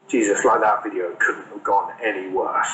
Jesus, like that video couldn't have gone any worse.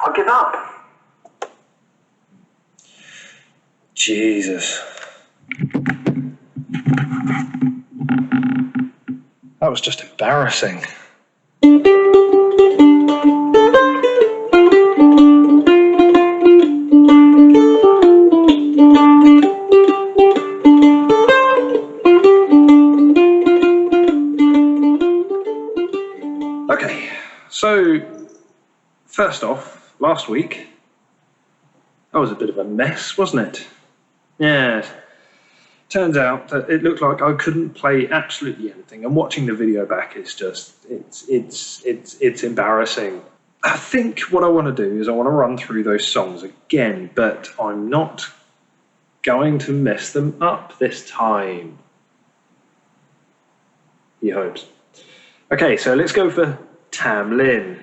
I'll give up. Jesus. That was just embarrassing. Okay, so first off, last week, that was a bit of a mess, wasn't it? Yeah. Turns out that it looked like I couldn't play absolutely anything, and watching the video back is just it's embarrassing. I think what I want to do is I want to run through those songs again, but I'm not going to mess them up this time. He hopes. Okay, so let's go for Tam Lin.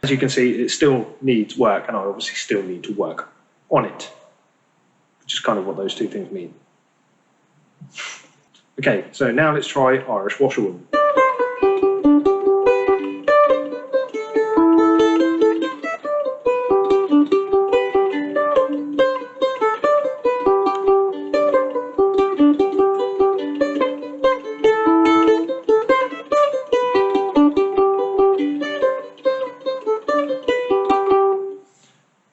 As you can see, it still needs work, and I obviously still need to work on it, which is kind of what those two things mean. Okay, so now let's try Irish Washerwoman.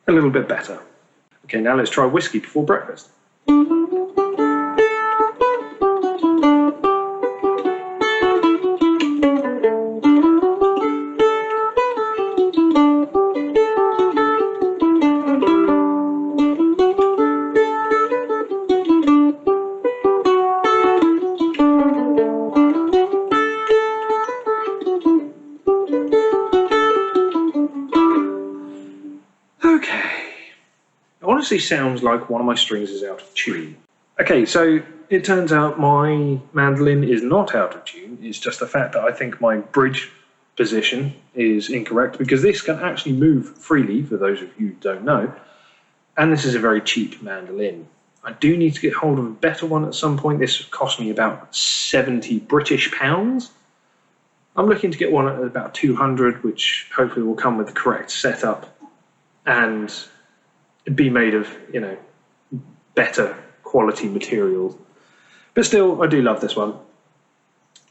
A little bit better. Okay, now let's try Whiskey Before Breakfast. Honestly sounds like one of my strings is out of tune. Okay, so it turns out my mandolin is not out of tune. It's just the fact that I think my bridge position is incorrect, because this can actually move freely, for those of you who don't know, and this is a very cheap mandolin. I do need to get hold of a better one at some point. This cost me about 70 British pounds. I'm looking to get one at about 200, which hopefully will come with the correct setup and be made of, you know, better quality materials. But still, I do love this one.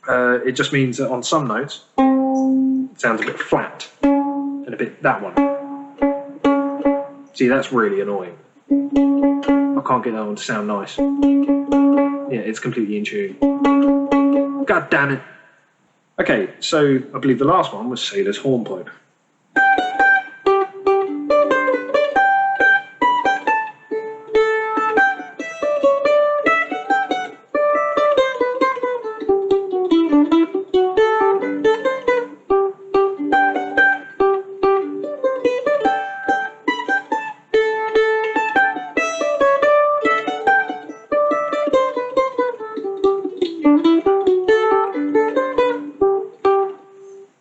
It just means that on some notes, it sounds a bit flat, and a bit that one. See, that's really annoying. I can't get that one to sound nice. Yeah, it's completely in tune. God damn it. Okay, so I believe the last one was Sailor's Hornpipe.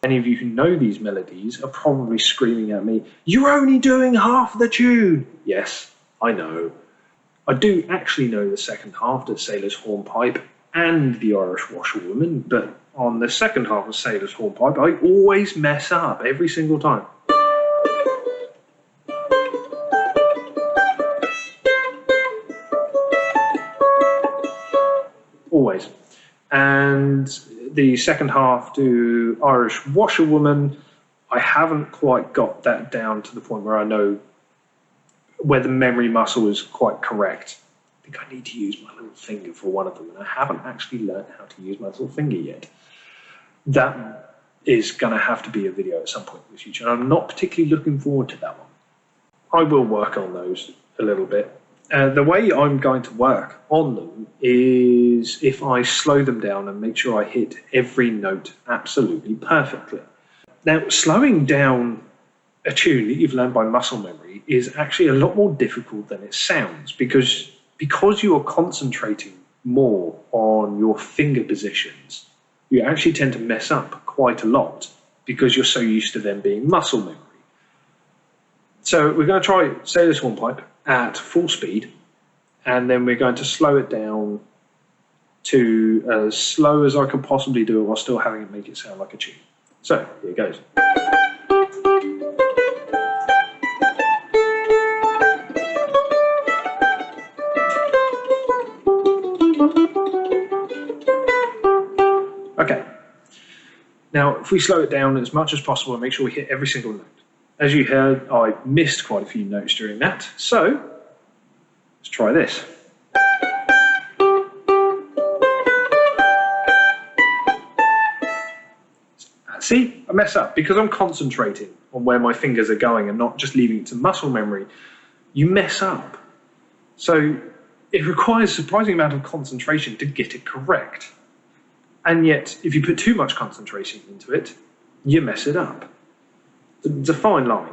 Any of you who know these melodies are probably screaming at me, "You're only doing half the tune!" Yes, I know. I do actually know the second half to Sailor's Hornpipe and the Irish Washerwoman, but on the second half of Sailor's Hornpipe, I always mess up every single time. Always. And the second half to Irish Washerwoman, I haven't quite got that down to the point where I know where the memory muscle is quite correct. I think I need to use my little finger for one of them, and I haven't actually learned how to use my little finger yet. That is going to have to be a video at some point in the future. And I'm not particularly looking forward to that one. I will work on those a little bit. The way I'm going to work on them is if I slow them down and make sure I hit every note absolutely perfectly. Now, slowing down a tune that you've learned by muscle memory is actually a lot more difficult than it sounds because you are concentrating more on your finger positions. You actually tend to mess up quite a lot because you're so used to them being muscle memory. So we're going to try Sailor's Hornpipe at full speed, and then we're going to slow it down to as slow as I can possibly do it while still having it make it sound like a tune. So here it goes. Okay, now if we slow it down as much as possible and make sure we hit every single note. As you heard, I missed quite a few notes during that, so let's try this. See, I mess up because I'm concentrating on where my fingers are going and not just leaving it to muscle memory. You mess up. So it requires a surprising amount of concentration to get it correct. And yet, if you put too much concentration into it, you mess it up. It's a fine line.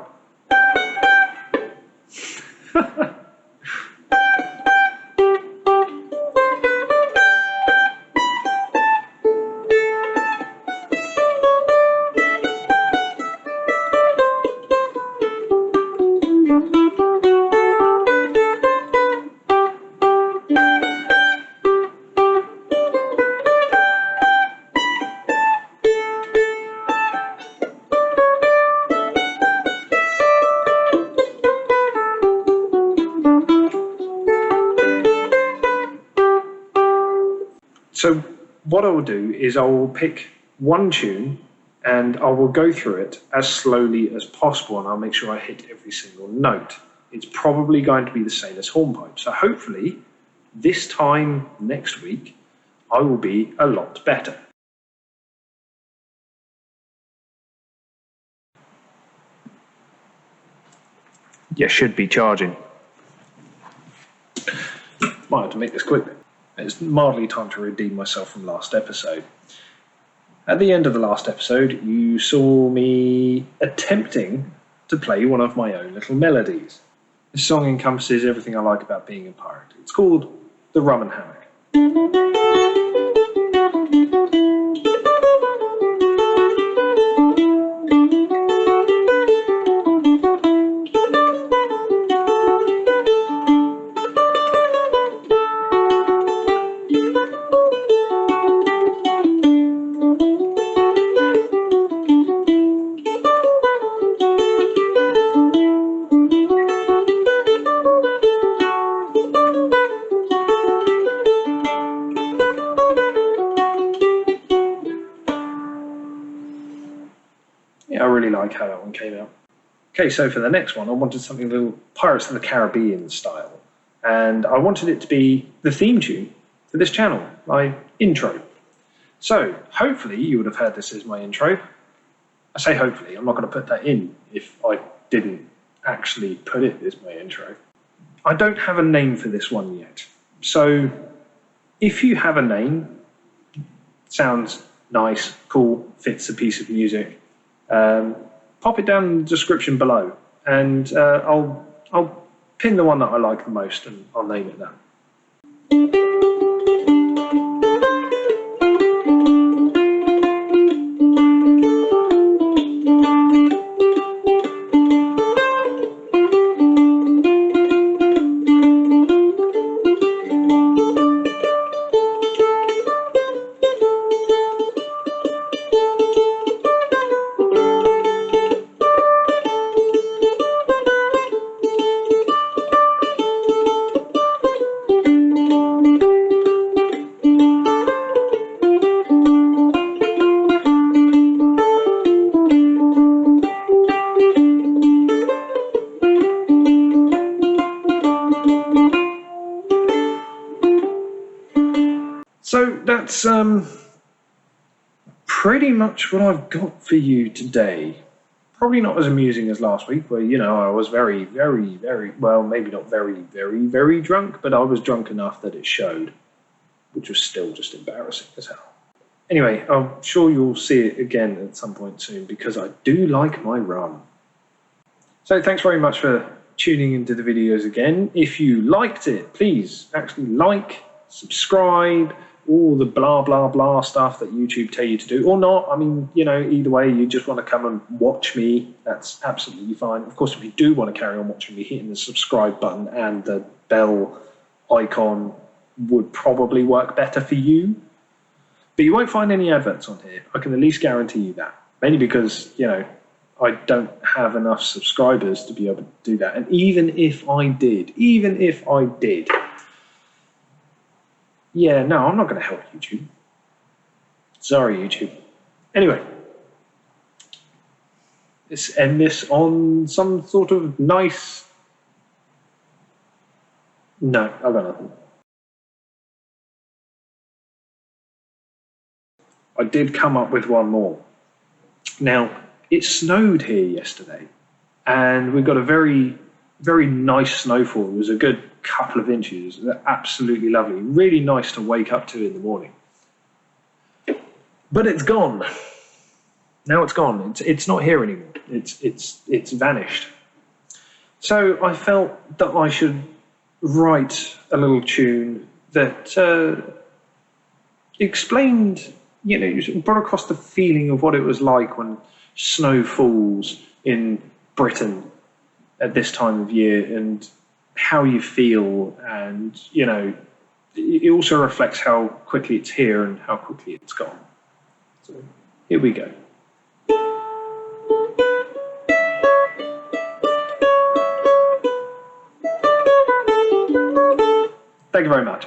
So what I will do is I will pick one tune and I will go through it as slowly as possible, and I'll make sure I hit every single note. It's probably going to be the Sailor's Hornpipe. So hopefully this time next week, I will be a lot better. You should be charging. Might have to make this quick. It's mildly time to redeem myself from last episode. At the end of the last episode, you saw me attempting to play one of my own little melodies. This song encompasses everything I like about being a pirate. It's called The Rum and Hammock. I really like how that one came out. Okay, so for the next one, I wanted something a little Pirates of the Caribbean style. And I wanted it to be the theme tune for this channel, my intro. So hopefully you would have heard this as my intro. I say hopefully, I'm not going to put that in if I didn't actually put it as my intro. I don't have a name for this one yet. So if you have a name, sounds nice, cool, fits a piece of music, pop it down in the description below, and I'll pin the one that I like the most, and I'll name it that. So that's pretty much what I've got for you today. Probably not as amusing as last week, where, you know, I was very, very, very, well, maybe not very, very, very drunk, but I was drunk enough that it showed, which was still just embarrassing as hell. Anyway, I'm sure you'll see it again at some point soon, because I do like my rum. So thanks very much for tuning into the videos again. If you liked it, please actually like, subscribe, all the blah, blah, blah stuff that YouTube tell you to do, or not. I mean, you know, either way, you just want to come and watch me, that's absolutely fine. Of course, if you do want to carry on watching me, hitting the subscribe button and the bell icon would probably work better for you. But you won't find any adverts on here. I can at least guarantee you that. Mainly because, you know, I don't have enough subscribers to be able to do that. And even if I did, yeah, no, I'm not going to help YouTube. Sorry, YouTube. Anyway, let's end this on some sort of nice... No, I've got nothing. I did come up with one more. Now, it snowed here yesterday, and we got a very, very nice snowfall. It was a good couple of inches. It was absolutely lovely. Really nice to wake up to in the morning. But it's gone. Now it's gone. It's not here anymore. It's vanished. So I felt that I should write a little tune that explained, you know, brought across the feeling of what it was like when snow falls in Britain at this time of year, and how you feel, and, you know, it also reflects how quickly it's here and how quickly it's gone. So here we go. Thank you very much.